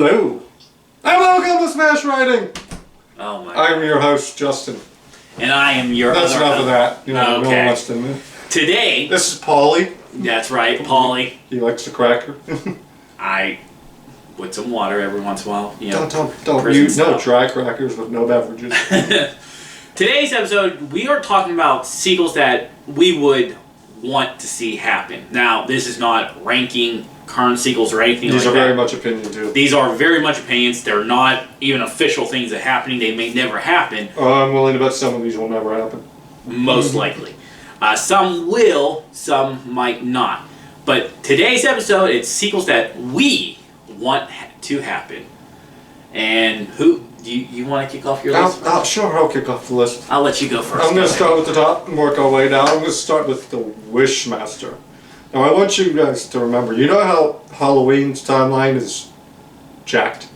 Hello, and welcome to Smash Writing. Oh my! I'm your host, Justin. And I am your. That's other enough host. of that. You know, Okay. no one wants to admit. Today, This is Paulie. that's right, Paulie. He likes the cracker. I with some water every once in a while. You know, don't. prison You no style. dry crackers with no beverages. Today's episode, we are talking about sequels that we would want to see happen. Now, this is not ranking current sequels or anything These like are that. very much opinion too. These are very much opinions. They're not even official things that are happening. They may never happen, I'm willing to bet some of these will never happen. most likely. Some will, some might not. But today's episode, it's sequels that we want to happen. And who, you want to kick off your list? Sure, I'll kick off the list. I'll let you go first. I'm going to start with the top and work our way down. I'm going to start with the Wishmaster. Now, I want you guys to remember, you know how Halloween's timeline is jacked?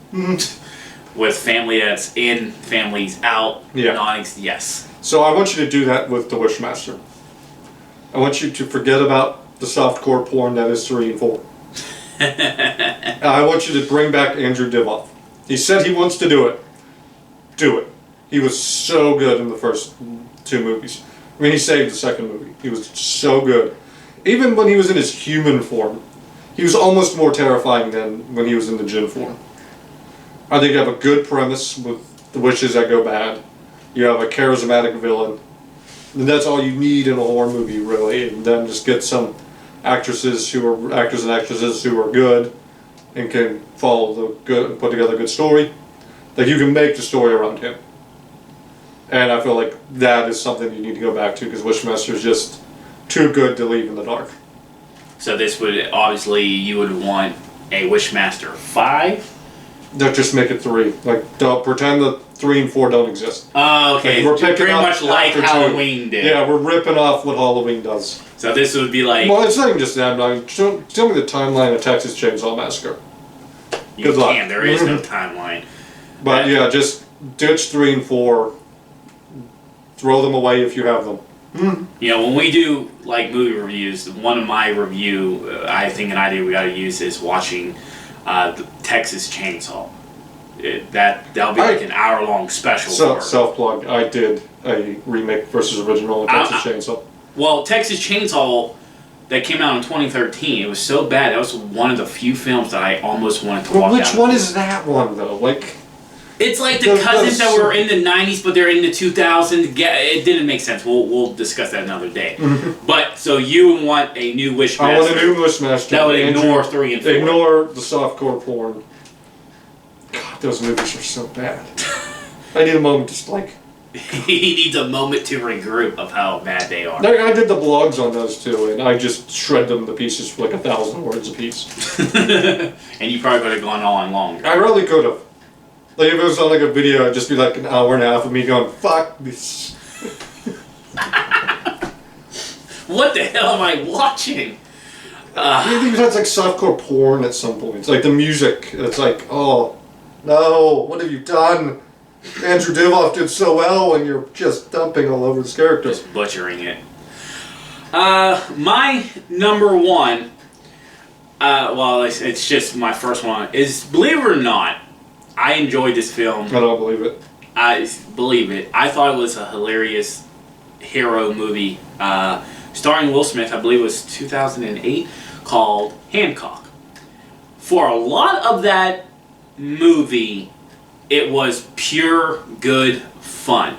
With family that's in, families out, Yeah. yes. So I want you to do that with the Wishmaster. I want you to forget about the softcore porn that is 3 and 4. I want you to bring back Andrew Divoff. He said he wants to do it. Do it. He was so good in the first 2 movies. I mean, he saved the second movie. He was so good. Even when he was in his human form, he was almost more terrifying than when he was in the Jinn form. I think you have a good premise with the wishes that go bad. You have a charismatic villain. And that's all you need in a horror movie, really. And then just get some actors and actresses who are good and can follow the good and put together a good story. Like, you can make the story around him. And I feel like that is something you need to go back to, because Wishmaster is just too good to leave in the dark. So this would, obviously, you would want a Wishmaster 5? Don't just make it 3. Like, don't pretend that 3 and 4 don't exist. Oh, okay. Like, we're picking pretty up much like after 2. Halloween did. Yeah, we're ripping off what Halloween does. So this would be like, Well, it's not even just that. I mean, tell me the timeline of Texas Chainsaw Massacre. you good luck. can, there is no timeline. But yeah, just ditch 3 and 4. Throw them away if you have them. You know, when we do like movie reviews, one of my I think an idea we got to use is watching the Texas Chainsaw. That'll be like an hour-long special. So, for self-plug, I did a remake versus original of Texas Chainsaw. Well, Texas Chainsaw that came out in 2013, it was so bad. That was one of the few films that I almost wanted to walk Well, out. which one is that one, though? Like, It's like the cousins that were in the 90s, but they're in the 2000s. It didn't make sense. We'll discuss that another day. But, so you want a new Wishmaster. I want a new Wishmaster. That would ignore 3 and 4. Ignore the softcore porn. God, those movies are so bad. I need a moment to, like... He needs a moment to regroup of how bad they are. I did the blogs on those too, and I just shred them to pieces for like 1,000 words a piece. And you probably could have gone on longer. I really could have. Like, if it was on like a video, it'd just be like an hour and a half of me going, fuck this. What the hell am I watching? I think that's like softcore porn at some point. It's like the music. It's like, oh, no, what have you done? Andrew Divoff did so well, and you're just dumping all over this character. Just butchering it. My number one, well, it's just my first one, is, believe it or not, I enjoyed this film. I don't believe it. I believe it. I thought it was a hilarious hero movie, starring Will Smith. I believe it was 2008, called Hancock. For a lot of that movie, it was pure good fun.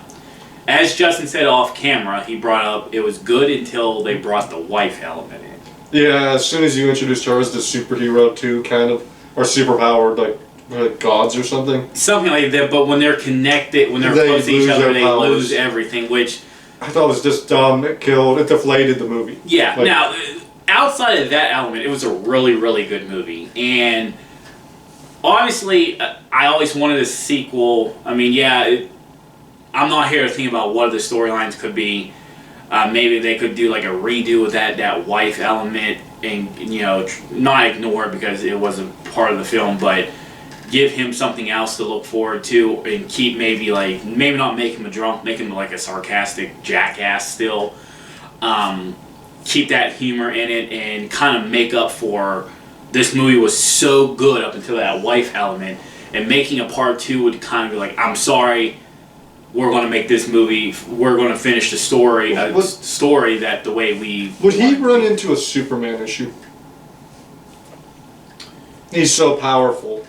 As Justin said off camera, he brought up it was good until they brought the wife element in. Yeah, as soon as you introduced her as the superhero too, kind of, or superpowered, like gods or something. Something like that, but when they're connected, when they're close to each other, they lose everything, which... I thought it was just dumb, it deflated the movie. Yeah, like, now, outside of that element, it was a really, really good movie. And honestly, I always wanted a sequel. I mean, yeah, I'm not here to think about what the storylines could be. Maybe they could do like a redo of that wife element and, you know, not ignore it because it wasn't part of the film, but give him something else to look forward to and keep maybe not make him a drunk, make him like a sarcastic jackass still. Keep that humor in it and kind of make up for this movie was so good up until that wife element, and making a part 2 would kind of be like, I'm sorry, we're going to make this movie, we're going to finish the story, story that the way we... Would he run into a Superman issue? He's so powerful.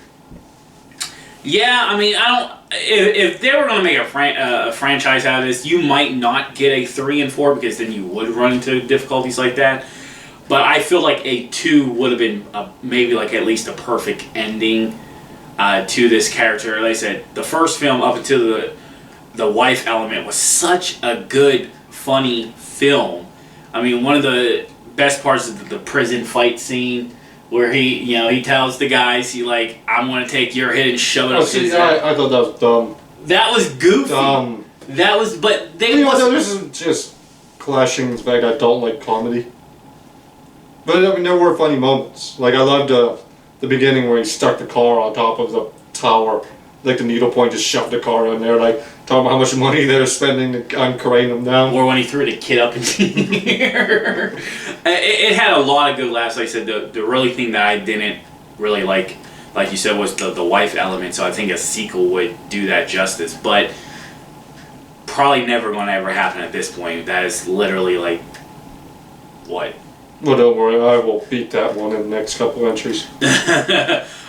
Yeah, I mean, I don't... If they were going to make a franchise out of this, you might not get a 3 and 4 because then you would run into difficulties like that. But I feel like a 2 would have been maybe like at least a perfect ending to this character. Like I said, the first film up until the wife element was such a good, funny film. I mean, one of the best parts is the prison fight scene where he tells the guys, I'm going to take your head and shove it up his head. I thought that was dumb. That was goofy. Dumb. That was, but they this is just clashing the fact I don't like comedy. But I mean, there were funny moments. Like I loved the beginning where he stuck the car on top of the tower, like the needlepoint just shoved the car in there, like talking about how much money they're spending on carrying them down. Or when he threw the kid up into the air. It had a lot of good laughs. Like I said, the really thing that I didn't really like you said, was the wife element. So I think a sequel would do that justice, but probably never going to ever happen at this point. That is literally like what. Well, don't worry, I will beat that one in the next couple entries.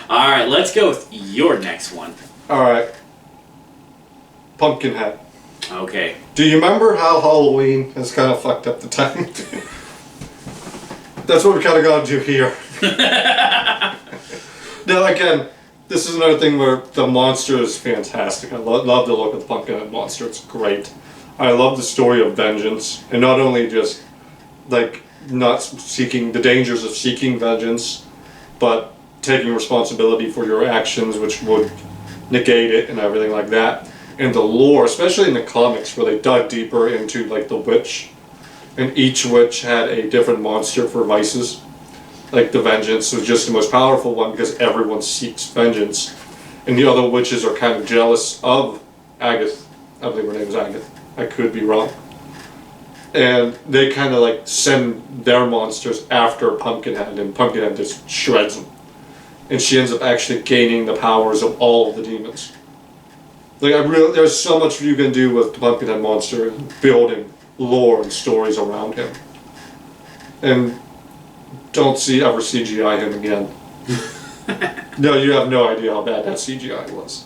Alright, let's go with your next one. Alright. Pumpkinhead. Okay. Do you remember how Halloween has kind of fucked up the time? That's what we kind of got to do here. Now, again, this is another thing where the monster is fantastic. I love the look of the Pumpkinhead monster. It's great. I love the story of vengeance. And not only just, not seeking the dangers of seeking vengeance, but taking responsibility for your actions, which would negate it and everything like that. And the lore, especially in the comics, where they dug deeper into the witch, and each witch had a different monster for vices. Like the vengeance was just the most powerful one because everyone seeks vengeance, and the other witches are kind of jealous of Agatha. I believe her name is Agatha. I could be wrong. And they kind of send their monsters after Pumpkinhead, and Pumpkinhead just shreds them. And she ends up actually gaining the powers of all of the demons. There's so much you can do with the Pumpkinhead monster, building lore and stories around him. And don't ever CGI him again. No, you have no idea how bad that CGI was.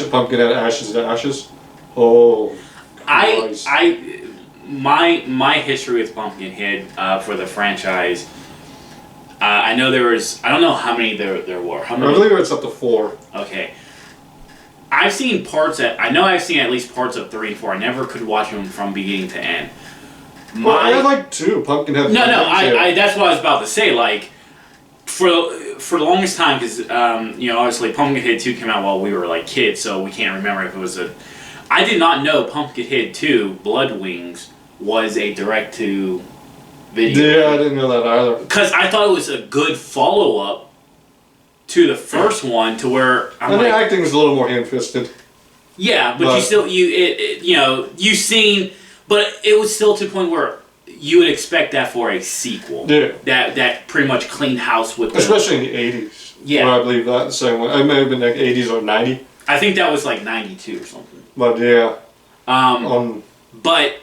Pumpkinhead Ashes to Ashes. Oh, Christ. My history with Pumpkinhead for the franchise, I know there was, I don't know how many there were. How many? I believe it's up to 4. Okay. I've seen I've seen at least parts of 3 and 4. I never could watch them from beginning to end. I had 2, Pumpkinhead. No, that's what I was about to say. For the longest time, because obviously Pumpkinhead 2 came out while we were kids, so we can't remember if it was a. I did not know Pumpkinhead 2 Blood Wings was a direct-to-video. Yeah, I didn't know that either. Because I thought it was a good follow-up to the first one, to where the acting is a little more hand-fisted. Yeah, but you've seen, but it was still to the point where you would expect that for a sequel. Yeah. That pretty much cleaned house with especially in the 80s. Yeah. Where I believe that the same one. It may have been 80s or 90. I think that was 92 or something. But yeah. But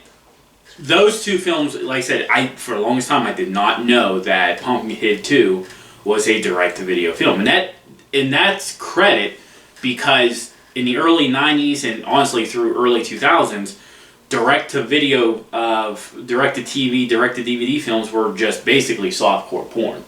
those 2 films, like I said, for the longest time I did not know that Pumpkinhead 2 was a direct-to-video film. And that's credit, because in the early 90s and honestly through early 2000s, direct-to-video, direct-to-TV, direct-to-DVD films were just basically softcore porn.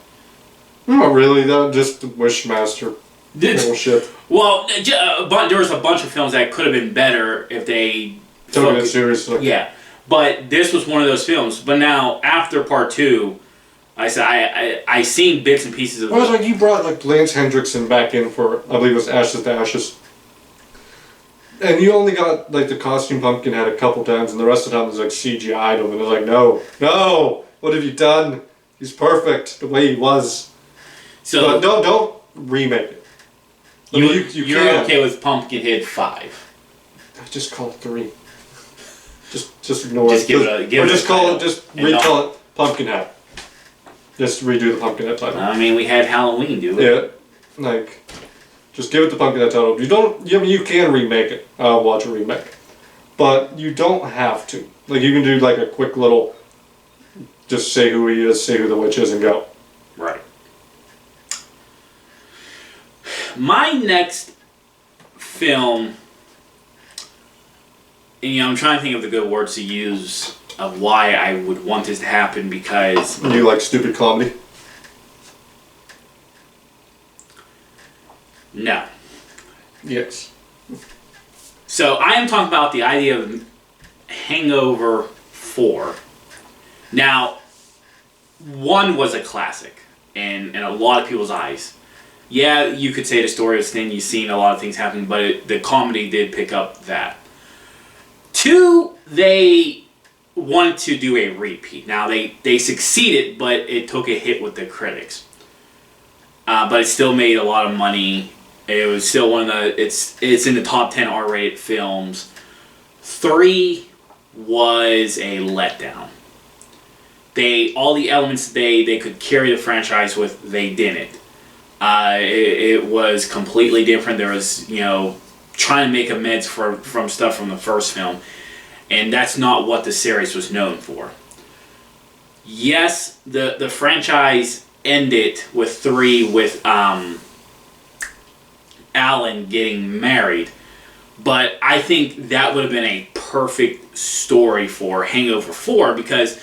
Not really, that just Wishmaster bullshit. Well, there was a bunch of films that could have been better if they took it seriously. Yeah, but this was one of those films. But now, after part 2, I seen bits and pieces of. Well, you brought Lance Hendrickson back in for, I believe it was Ashes to Ashes, and you only got the costume Pumpkinhead a couple times, and the rest of the time it was CGI'd him, and it was no, what have you done? He's perfect the way he was. So but don't remake it. You're okay with Pumpkinhead 5? Just call it 3. Just ignore it. Recall it Pumpkinhead. Just redo the Pumpkinhead title. I mean, we had Halloween do it. Yeah, like, just give it the Pumpkinhead title. You don't. I mean, you can remake it. I'll watch a remake, but you don't have to. Like, you can do like a quick little, just say who he is, say who the witch is, and go. Right. My next film, and, I'm trying to think of the good words to use of why I would want this to happen, because You like stupid comedy? no. Yes. So I am talking about the idea of Hangover 4. Now, 1 was a classic in a lot of people's eyes. Yeah, you could say the story was thin, you've seen a lot of things happening, but the comedy did pick up that. 2, they wanted to do a repeat. Now, they succeeded, but it took a hit with the critics. But it still made a lot of money. It was still one of the, it's in the top 10 R-rated films. 3 was a letdown. All the elements they could carry the franchise with, they didn't. It was completely different. There was, trying to make amends from stuff from the first film. And that's not what the series was known for. Yes, the franchise ended with 3 with Alan getting married. But I think that would have been a perfect story for Hangover 4, because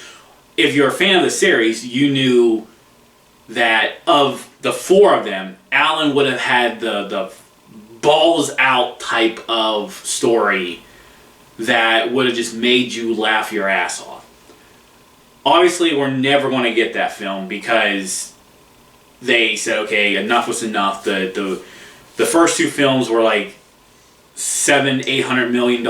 if you're a fan of the series, you knew that of the 4 of them, Alan would have had the balls out type of story that would have just made you laugh your ass off. Obviously, we're never going to get that film because they said, okay, enough was enough. The first 2 films were like $700-800 million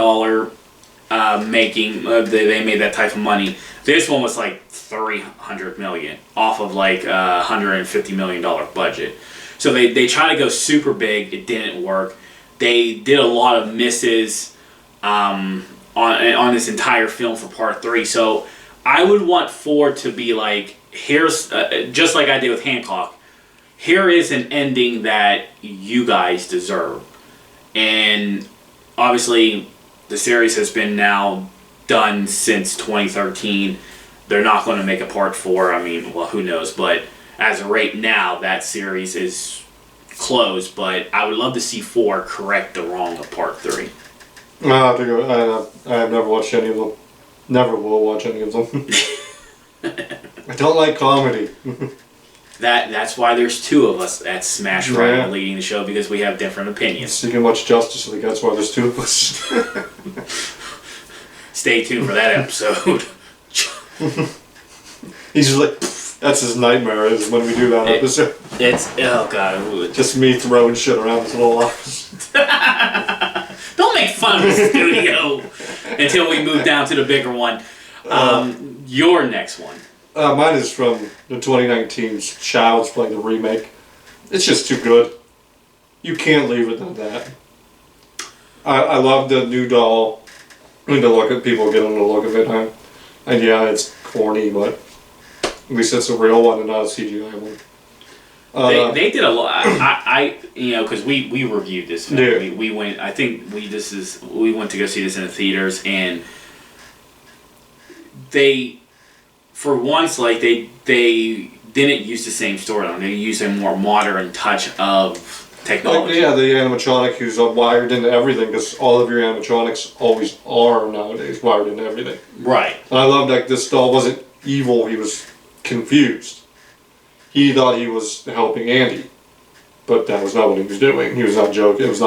making. They made that type of money. This one was like $300 million off of like $150 million budget. So they tried to go super big. It didn't work. They did a lot of misses on this entire film for part 3. So I would want 4 to be like, here's just like I did with Hancock. Here is an ending that you guys deserve. And obviously, the series has been now done since 2013. They're not going to make a part 4. I mean, well, who knows? But as of right now, that series is closed. But I would love to see 4 correct the wrong of part 3. I have to go. I have never watched any of them. Never will watch any of them. I don't like comedy. That's why there's 2 of us at Smash Right leading the show, because we have different opinions. Seeking much justice, I think that's why there's 2 of us. Stay tuned for that episode. He's just like, that's his nightmare, is when we do that episode. It's, oh god. Just me throwing shit around this little office. Don't make fun of the studio until we move down to the bigger one. Your next one. Mine is from the 2019's Child's Play, the remake. It's just too good. You can't leave it at that. I love the new doll. I mean, the look at people getting the look of it. And yeah, it's corny, but at least it's a real one and not a CGI one. They did a lot. Because we reviewed this film. Yeah. We went. I think we went to go see this in the theaters, and they, for once, like they didn't use the same storyline. They used a more modern touch of technology. Like, yeah, the animatronic who's wired into everything, because all of your animatronics always are nowadays wired into everything. Right. And I love that this doll wasn't evil. He was confused. He thought he was helping Andy, but that was not what he was doing. He was not joking. It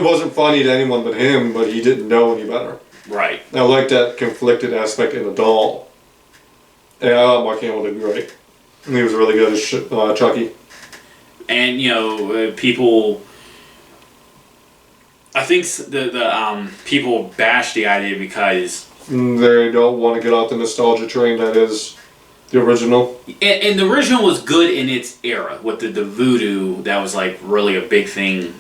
wasn't funny to anyone but him, but he didn't know any better. Right. I like that conflicted aspect in the doll. Yeah, Mark Hamill did great. And he was really good as Chucky. And people, I think the people bash the idea because they don't want to get off the nostalgia train that is the original. And the original was good in its era with the voodoo. That was like really a big thing,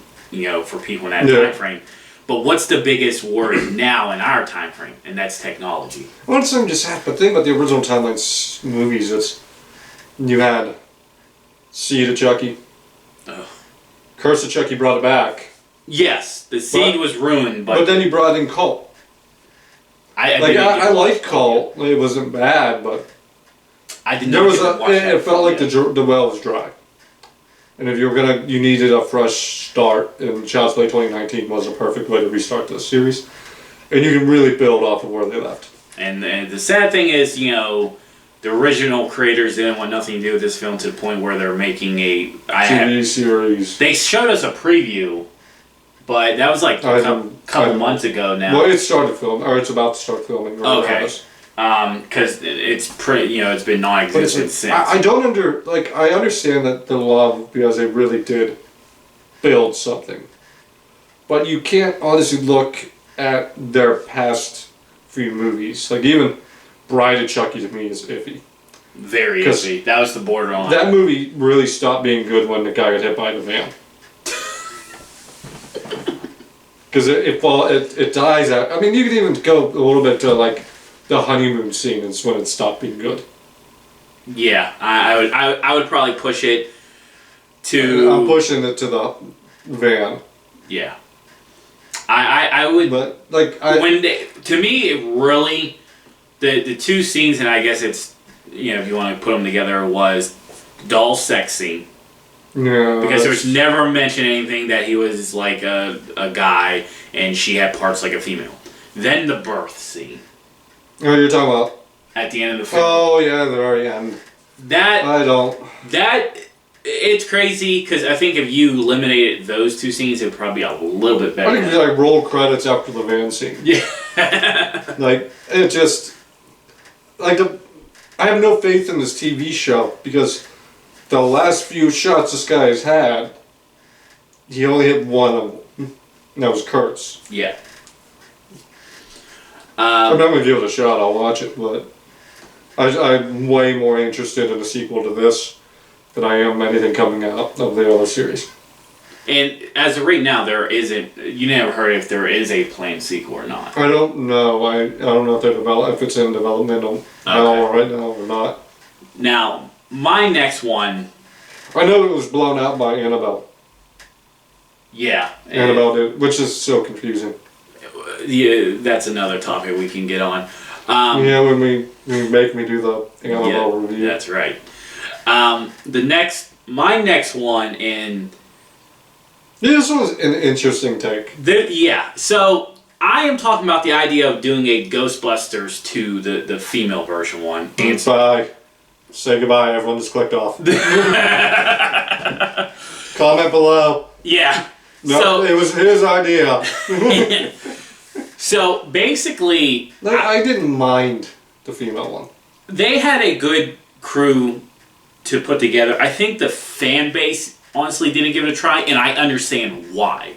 for people in that time frame. But what's the biggest worry now in our time frame? And that's technology. Well, it's just sad, but the thing about the original Timelines movies, You had Seed of Chucky. Ugh. Curse of Chucky brought it back. Yes, the seed was ruined, but then you brought in Cult. I I liked Cult. It wasn't bad, but I did there not was get to watch that it felt like yet. the well was dry. And if you needed a fresh start, and Child's Play 2019 was a perfect way to restart this series. And you can really build off of where they left. And the sad thing is, the original creators didn't want nothing to do with this film to the point where they're making a TV series. They showed us a preview, but that was like a couple months ago now. Well, it started filming, or it's about to start filming. Okay. Because it's pretty, it's been non-existent since. I understand that the love, because they really did build something. But you can't honestly look at their past few movies. Like, even Bride of Chucky to me is iffy. Very iffy. That was the borderline. That movie really stopped being good when the guy got hit by the van. Because it dies out. I mean, you could even go a little bit to, like, the honeymoon scene is when it stopped being good. Yeah, I would probably push it to... I'm pushing it to the van. Yeah. I would... But, like, to me, it really... The two scenes, and I guess it's, if you want to put them together, was doll sex scene. Yeah. Because there was never mentioned anything that he was like a guy and she had parts like a female. Then the birth scene. Oh, you're talking about? At the end of the film. Oh, yeah, the very end. It's crazy, because I think if you eliminated those two scenes, it would probably be a little bit better. I think you roll credits after the van scene. Yeah. Like, it just... Like, I have no faith in this TV show, because the last few shots this guy has had, he only hit one of them. And that was Kurt's. Yeah. I'm not going to give it a shot, I'll watch it, but I'm way more interested in a sequel to this than I am anything coming out of the other series. And as of right now, there isn't... You never heard if there is a planned sequel or not. I don't know. I don't know if it's in development right now or not. Now, my next one... I know it was blown out by Annabelle. Yeah. Annabelle did, which is so confusing. Yeah, that's another topic we can get on. Yeah, when we make me do the Annabelle review. That's right. My next one, and this was an interesting take. So I am talking about the idea of doing a Ghostbusters 2, the female version one. And Bye. Say goodbye. Everyone just clicked off. Comment below. Yeah. No, it was his idea. So basically, I didn't mind the female one. They had a good crew to put together. I think the fan base honestly didn't give it a try, and I understand why.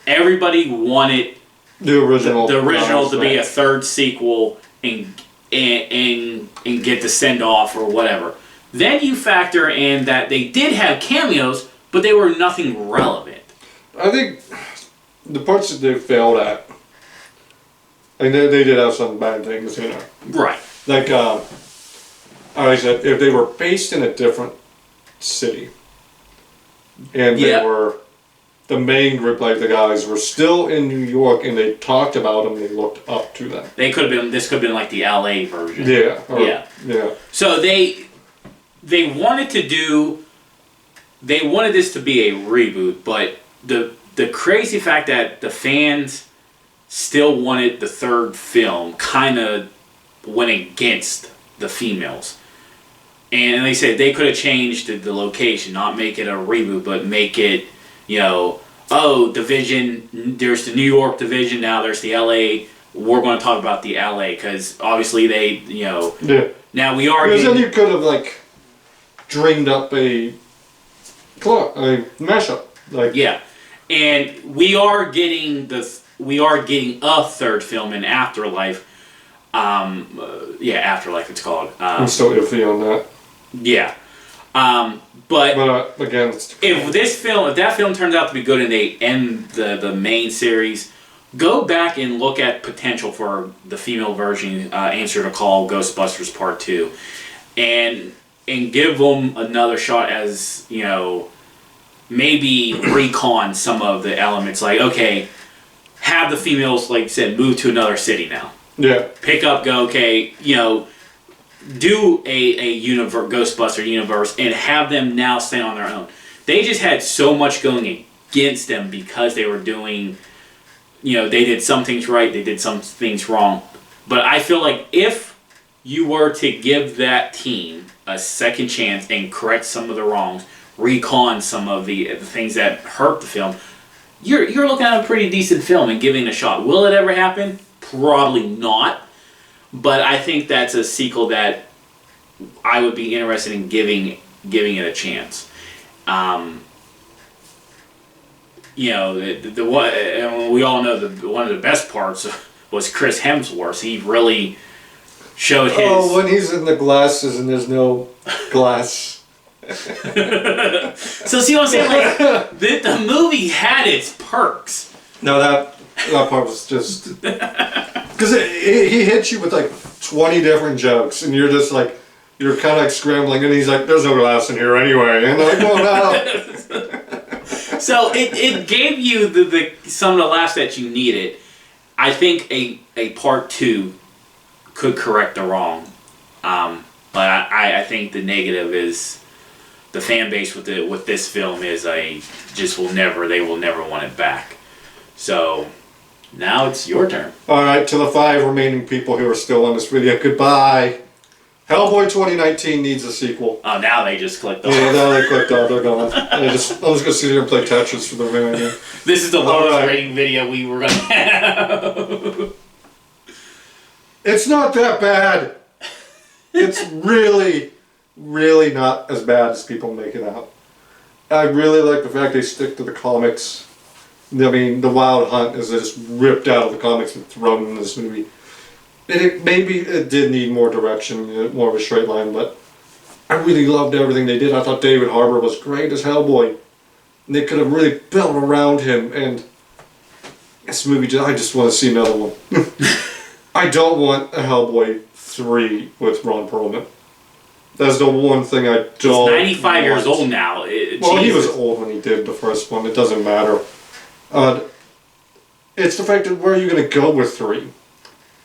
Everybody wanted the original to be a third sequel and get the send off or whatever. Then you factor in that they did have cameos, but they were nothing relevant. I think the parts that they failed at, and they did have some bad things in there. Right. Like, I said, if they were based in a different city, and they were, the main group, like the guys, were still in New York, and they talked about them, they looked up to them. This could have been like the LA version. Yeah. So they wanted this to be a reboot, but the crazy fact that the fans still wanted the third film kind of went against the females. And they said they could have changed the location, not make it a reboot, but make it, division, there's the New York division, now there's the LA, we're going to talk about the LA, because obviously they, now we are... Because then you could have, dreamed up a mashup. And we are getting a third film in Afterlife. Afterlife it's called. I'm still iffy on that. Yeah. But again, if that film turns out to be good and they end the main series, go back and look at potential for the female version, Answer to Call, Ghostbusters Part 2. And and give them another shot as, you know, maybe recon some of the elements. Like, okay, have the females, like you said, move to another city now. Yeah. Pick up, go, okay, you know, do a Ghostbuster universe and have them now stand on their own. They just had so much going against them because they were doing, you know, they did some things right, they did some things wrong. But I feel like if you were to give that team a second chance and correct some of the wrongs, recon some of the things that hurt the film, you're looking at a pretty decent film and giving it a shot. Will it ever happen? Probably not. But I think that's a sequel that I would be interested in giving it a chance. You know, the one we all know one of the best parts was Chris Hemsworth. He really showed his. Oh, when he's in the glasses and there's no glass. So see what I'm saying? Like the movie had its perks. No, that part was just because he hits you with like 20 different jokes, and you're just like you're kind of like scrambling, and he's like, "There's no glass in here anyway," and like, "Oh no." So it gave you the some of the laughs that you needed. I think a part 2 could correct the wrong, but I think the negative is the fan base with this film is they will never want it back. So now it's your turn. All right, to the 5 remaining people who are still on this video, goodbye. Hellboy 2019 needs a sequel. Oh, now they just clicked off. Yeah, now they clicked off. They're gone. I'm just gonna sit here and play Tetris for the remainder. This is the lowest rating video we were gonna have. It's not that bad. It's really, really not as bad as people make it out. I really like the fact they stick to the comics. I mean, the Wild Hunt is just ripped out of the comics and thrown in this movie. Maybe it did need more direction, more of a straight line, but I really loved everything they did. I thought David Harbour was great as Hellboy. And they could have really built around him, and this movie, I just want to see another one. I don't want a Hellboy 3 with Ron Perlman. That's the one thing I don't He's 95 years old now. Well, he was old when he did the first one. It doesn't matter. It's the fact that where are you going to go with 3?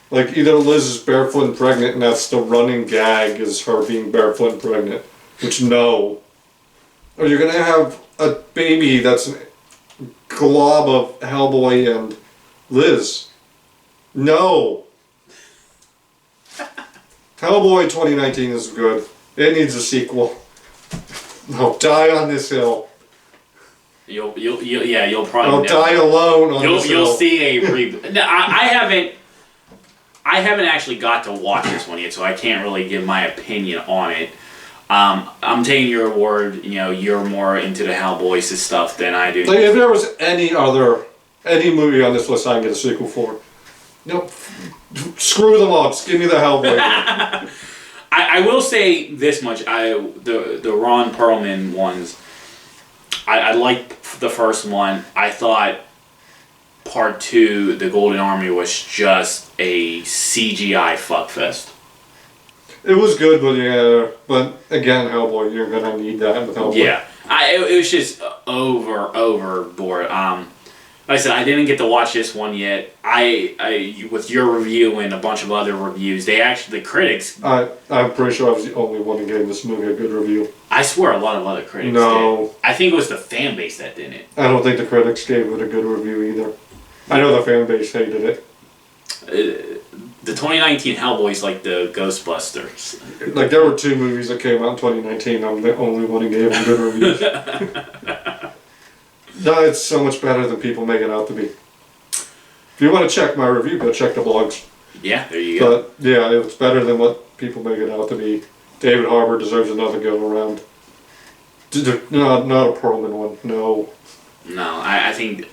Like, either Liz is barefoot and pregnant, and that's the running gag, is her being barefoot and pregnant. Which, no. Or you're going to have a baby that's a glob of Hellboy and Liz. No. Hellboy 2019 is good. It needs a sequel. I'll die on this hill. You'll probably. I'll die alone on this hill. You'll see a reboot. No, I haven't actually got to watch this one yet, so I can't really give my opinion on it. I'm taking your word. You know, you're more into the Hellboy stuff than I do. Like, if there was any movie on this list I can get a sequel for, nope. Screw them all. Just give me the Hellboy. I will say this much: the Ron Perlman ones, I liked the first one. I thought part 2, The Golden Army, was just a CGI fuckfest. It was good, but again, Hellboy, you're gonna need that with Hellboy. Yeah, it was just overboard. Like I said, I didn't get to watch this one yet. I with your review and a bunch of other reviews, the critics. I'm pretty sure I was the only one who gave this movie a good review. I swear a lot of other critics No. did. I think it was the fan base that didn't. I don't think the critics gave it a good review either. I know the fan base hated it. The 2019 Hellboy's like the Ghostbusters. Like, there were 2 movies that came out in 2019. I'm the only one who gave them good reviews. No, it's so much better than people make it out to be. If you want to check my review, go check the blogs. Yeah, there you go. But yeah, it's better than what people make it out to be. David Harbour deserves another go around. Not a Perlman one. No. No, I think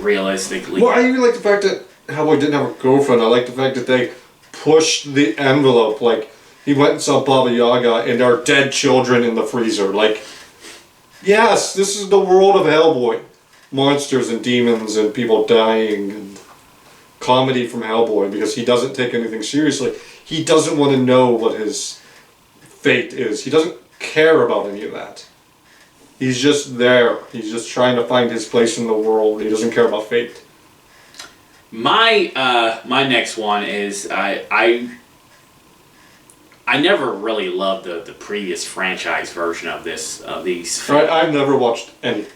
realistically. Well, I even like the fact that Hellboy didn't have a girlfriend. I like the fact that they pushed the envelope. Like, he went and saw Baba Yaga, and there are dead children in the freezer. Like, yes, this is the world of Hellboy. Monsters and demons and people dying and comedy from Hellboy, because he doesn't take anything seriously. He doesn't want to know what his fate is. He doesn't care about any of that. He's just there. He's just trying to find his place in the world. He doesn't care about fate. My next one is I never really loved the previous franchise version of these films. I've never watched any.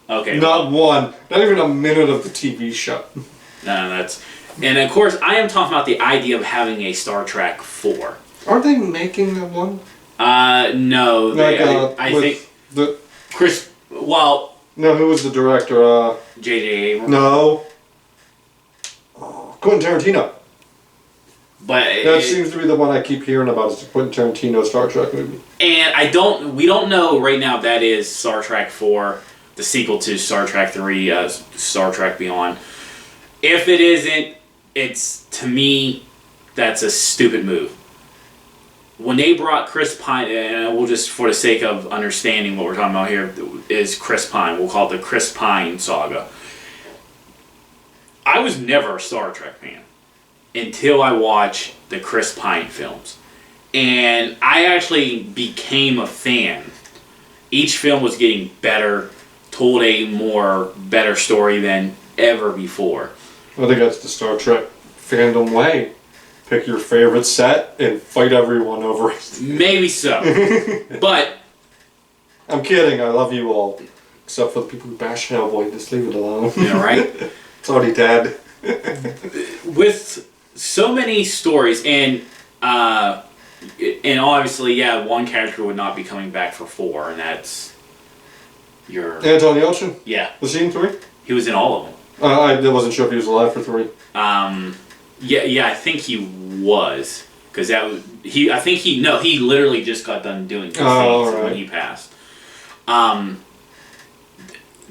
Okay. Not one. Not even a minute of the TV show. No, that's... And of course, I am talking about the idea of having a Star Trek 4. Aren't they making that one? No. Like, I think... Chris... Well... No, who was the director? J.J. Abrams. No. Oh, Quentin Tarantino. But That seems to be the one I keep hearing about, is the Quentin Tarantino Star Trek movie. And we don't know right now if that is Star Trek 4, the sequel to Star Trek 3, Star Trek Beyond. If it isn't, it's, to me, that's a stupid move. When they brought Chris Pine, and we'll just, for the sake of understanding what we're talking about here, is Chris Pine. We'll call it the Chris Pine saga. I was never a Star Trek fan until I watched the Chris Pine films. And I actually became a fan. Each film was getting better, told a better story than ever before. I think that's the Star Trek fandom way. Pick your favorite set and fight everyone over it. Maybe so. But... I'm kidding, I love you all. Except for the people who bash Hellboy, just leave it alone. Yeah, right? It's already dead. With so many stories, and obviously, yeah, one character would not be coming back for 4, and that's your... Anton Yelchin? Yeah. Was he in 3? He was in all of them. I wasn't sure if he was alive for 3. Yeah, I think he was, because he literally just got done doing the scenes when he passed.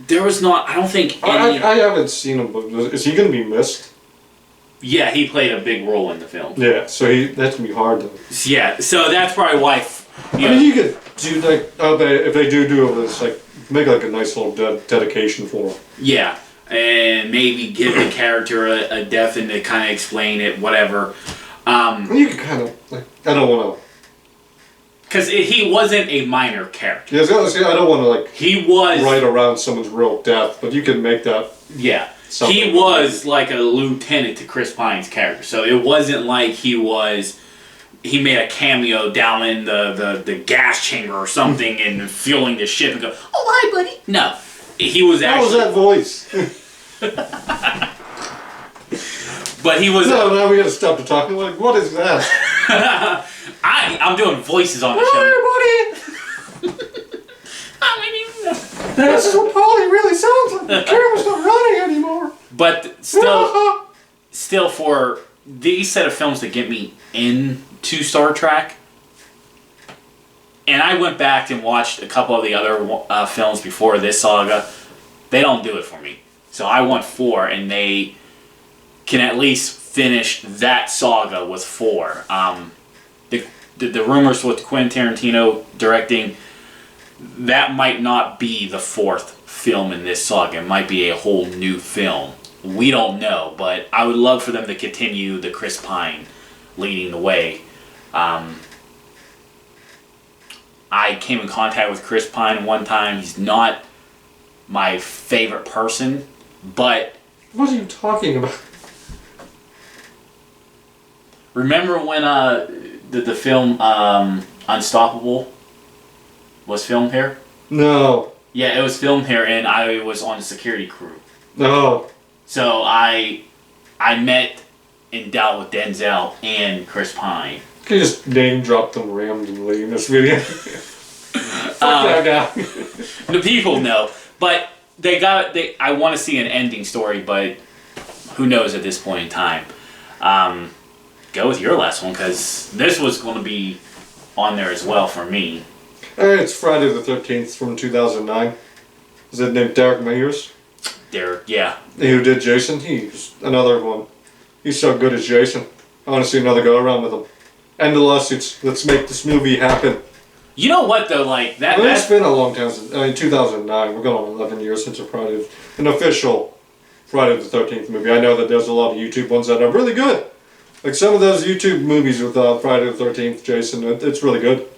There was not, I don't think any... I haven't seen him, but is he going to be missed? Yeah, he played a big role in the film. Yeah, so that's going to be hard to... Yeah, so that's probably why... I mean, you could do, like, if they do this, like, make, like, a nice little dedication for him. Yeah, and maybe give the character a death and to kind of explain it, whatever. You could kind of, like, I don't want to... Because he wasn't a minor character. Yeah, I was gonna say, I don't want to, like, he was right around someone's real death, but you can make that... Yeah. Something. He was like a lieutenant to Chris Pine's character. So it wasn't like he made a cameo down in the gas chamber or something and fueling the ship and go, "Oh, hi, buddy." No. He was actually... How was that voice? But he was... No, now we gotta stop the talking. Like, what is that? I'm doing voices on the show. Hi, buddy! This is what Polly really sounds like. The camera's not running anymore. But still, for these set of films that get me into Star Trek, and I went back and watched a couple of the other films before this saga, they don't do it for me. So I want 4, and they can at least finish that saga with 4. The rumors with Quentin Tarantino directing, that might not be the 4th film in this saga. It might be a whole new film. We don't know, but I would love for them to continue the Chris Pine leading the way. I came in contact with Chris Pine one time. He's not my favorite person, but... What are you talking about? Remember when the film Unstoppable was filmed here? No. Yeah, it was filmed here, and I was on the security crew. No. So I met and dealt with Denzel and Chris Pine. Can you just name drop them randomly in this video? Fuck that guy. The people know, but I want to see an ending story, but who knows at this point in time. Go with your last one, because this was going to be on there as well for me. It's Friday the 13th from 2009. Is it named Derek Mayers? Derek, yeah. Who did Jason? He's another one. He's so good as Jason. I want to see another go around with him. End the lawsuits. Let's make this movie happen. You know what though, like that. Well, it's been a long time since. 2009. We're going on 11 years since an official Friday the 13th movie. I know that there's a lot of YouTube ones that are really good. Like some of those YouTube movies with Friday the 13th, Jason. It's really good.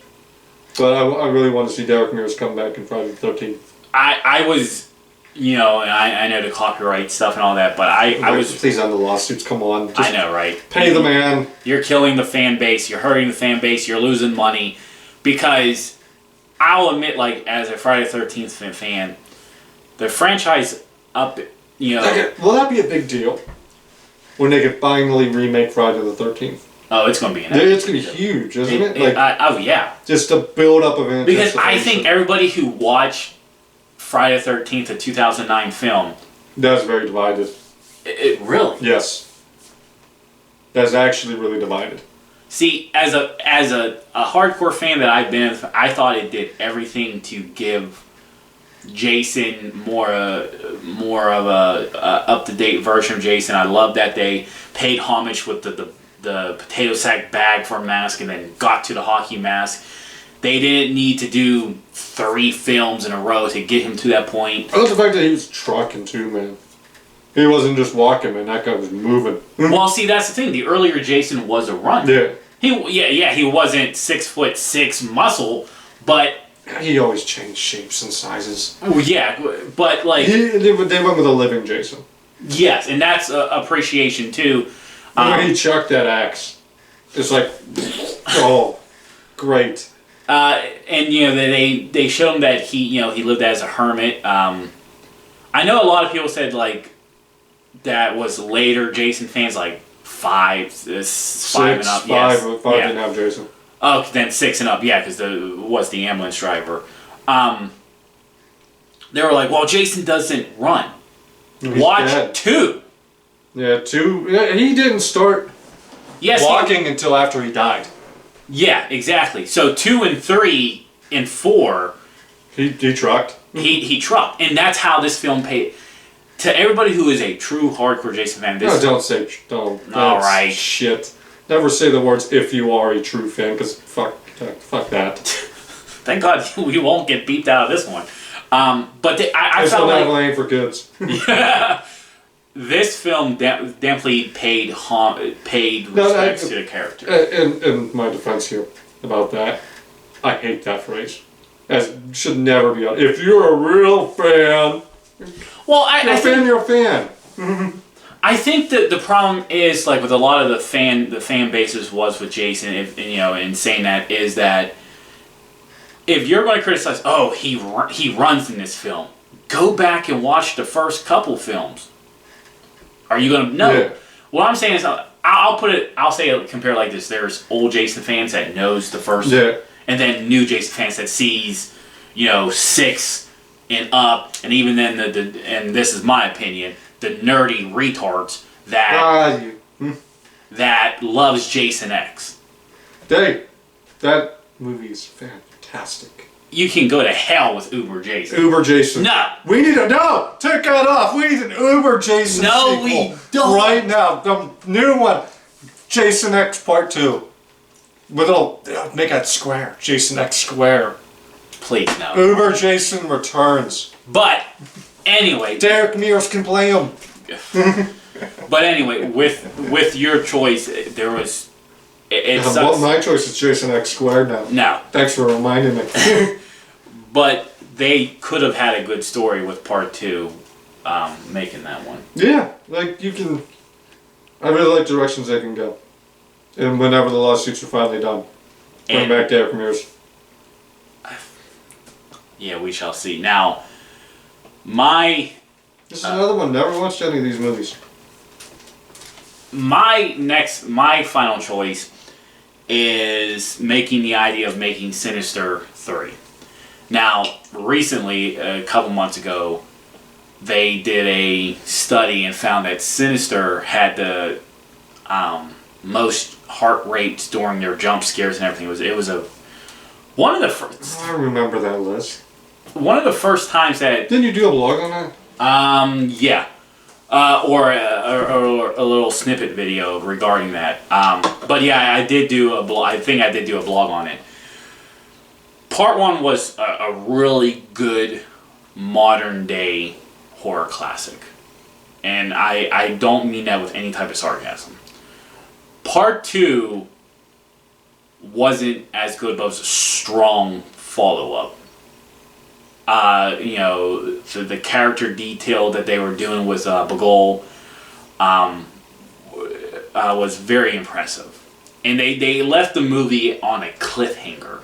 But I really want to see Derek Mears come back in Friday the 13th. I was, and I know the copyright stuff and all that, but I was. Please end the lawsuits. Come on. I know, right? Pay the man. You're killing the fan base. You're hurting the fan base. You're losing money. Because I'll admit, like, as a Friday the 13th fan, the franchise up, Will that be a big deal? When they could finally remake Friday the 13th? Oh, it's going to be It's going to be huge, isn't it? Oh, yeah. Just to build up of anticipation. Because I think everybody who watched Friday the 13th, a 2009 film... That's very divided. It really? Yes. That's actually really divided. See, as a hardcore fan that I've been, I thought it did everything to give Jason more of a up-to-date version of Jason. I love that they paid homage with the potato sack bag for a mask and then got to the hockey mask. They didn't need to do 3 films in a row to get him to that point. I love the fact that he was trucking too, man. He wasn't just walking, man. That guy was moving. Well, see, that's the thing. The earlier Jason was a runner. Yeah. He wasn't 6'6" muscle, but he always changed shapes and sizes. Yeah, but like they went with a living Jason. Yes, and that's appreciation too. When he chucked that axe, it's like, oh, great. And they showed him that he lived as a hermit. I know a lot of people said like that was later Jason fans, like 5 and up. Five didn't have Jason. Oh, then 6 and up, yeah, because was the ambulance driver. They were like, well, Jason doesn't run. Watch dead. 2. Yeah, 2. Yeah, he didn't start walking until after he died. Yeah, exactly. So 2 and 3 and 4. He trucked. He trucked, and that's how this film paid. To everybody who is a true hardcore Jason fan, this... No, don't. All right. Shit. Never say the words "if you are a true fan," because fuck that. Thank God we won't get beeped out of this one. But I felt like... like... for kids. Yeah. This film definitely paid respects to the character. In my defense here about that, I hate that phrase. As should never be on. If you're a real fan... Well, you're a fan. I think that the problem is like with a lot of the fan bases was with Jason, in saying that is that if you're going to criticize, oh, he runs in this film, go back and watch the first couple films. Are you going to know? Yeah. What I'm saying is, I'll say it compared like this. There's old Jason fans that knows the first, and then new Jason fans that sees, 6 and up, and even then and this is my opinion, the nerdy retards that loves Jason X. That movie is fantastic. You can go to hell with Uber Jason. Uber Jason. No. We need take that off. We need an Uber Jason sequel. We don't. Right now. The new one. Jason X Part 2. Make that square. Jason X Square. Please, no. Uber Jason returns. But, anyway. Derek Mears can play him. But anyway, with your choice, there was... Well, my choice is Jason X Squared now. No. Thanks for reminding me. But they could have had a good story with Part 2 making that one. Yeah. Like, you can... I really like directions they can go. And whenever the lawsuits are finally done. Bring back Derek Mears. Yeah, we shall see. Now, this is another one. Never watched any of these movies. My final choice is making the idea of making Sinister 3. Now, recently, a couple months ago, they did a study and found that Sinister had the most heart rates during their jump scares and everything. It was one of the first. I remember that list. One of the first times that... Didn't you do a blog on that? Yeah. Or a little snippet video regarding that. But yeah, I did do a blog. I think I did do a blog on it. Part 1 was a really good modern day horror classic. And I don't mean that with any type of sarcasm. Part 2 wasn't as good, but was a strong follow-up. The character detail that they were doing with Bagul was very impressive. And they left the movie on a cliffhanger.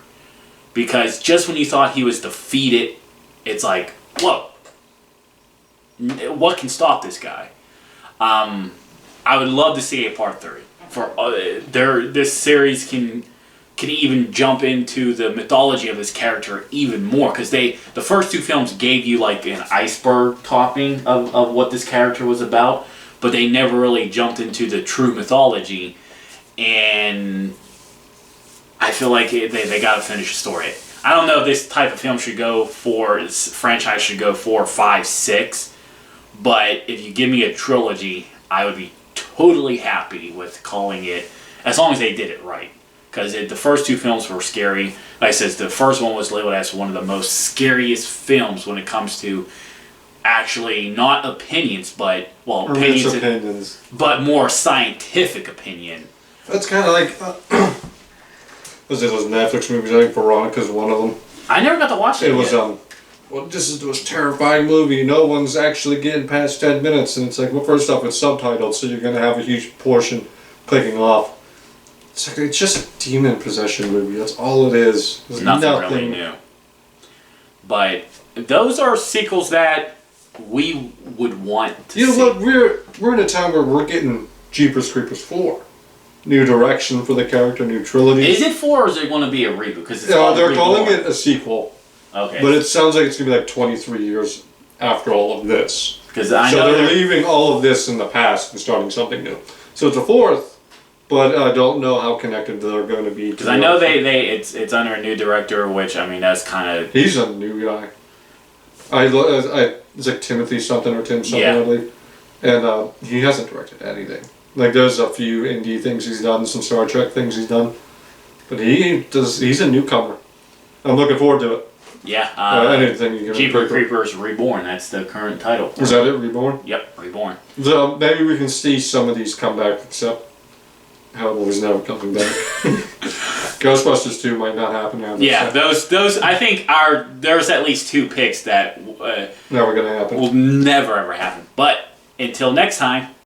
Because just when you thought he was defeated, it's like, whoa, what can stop this guy? I would love to see a part 3. This series can even jump into the mythology of this character even more, because the first 2 films gave you like an iceberg topping of what this character was about, but they never really jumped into the true mythology, and I feel like they got to finish the story. I don't know if this type of film this franchise should go 4, 5, 6, but if you give me a trilogy, I would be totally happy with calling it, as long as they did it right. Because the first 2 films were scary. Like I said, the first one was labeled as one of the most scariest films when it comes to actually not opinions, but, well, opinions. But more scientific opinion. That's kind of like, was it those Netflix movies? I think Veronica's one of them. I never got to watch it. It was, well, this is this terrifying movie. No one's actually getting past 10 minutes. And it's like, well, first off, it's subtitled, so you're going to have a huge portion clicking off. It's just a demon possession movie. That's all it is. There's nothing really new. But those are sequels that we would want to see. You know what? We're in a time where we're getting Jeepers Creepers 4. New direction for the character, new trilogy. Is it 4 or is it going to be a reboot? Because they're calling it a sequel. Okay. But it sounds like it's going to be like 23 years after all of this. Because they're leaving all of this in the past and starting something new. So it's a 4th. But I don't know how connected they're going to be. Because I know it's under a new director, which, I mean, that's kind of... He's a new guy. It's like Timothy something or Tim something, I believe. And he hasn't directed anything. Like, there's a few indie things he's done, some Star Trek things he's done. But he's a newcomer. I'm looking forward to it. Yeah. Anything you can Jeepers Creepers Reborn, that's the current title. Is that it, Reborn? Yep, Reborn. So maybe we can see some of these come back, except Hellboy's never coming back. Ghostbusters 2 might not happen now. Yeah, those I think there's at least 2 picks that never gonna happen. Will never ever happen. But until next time.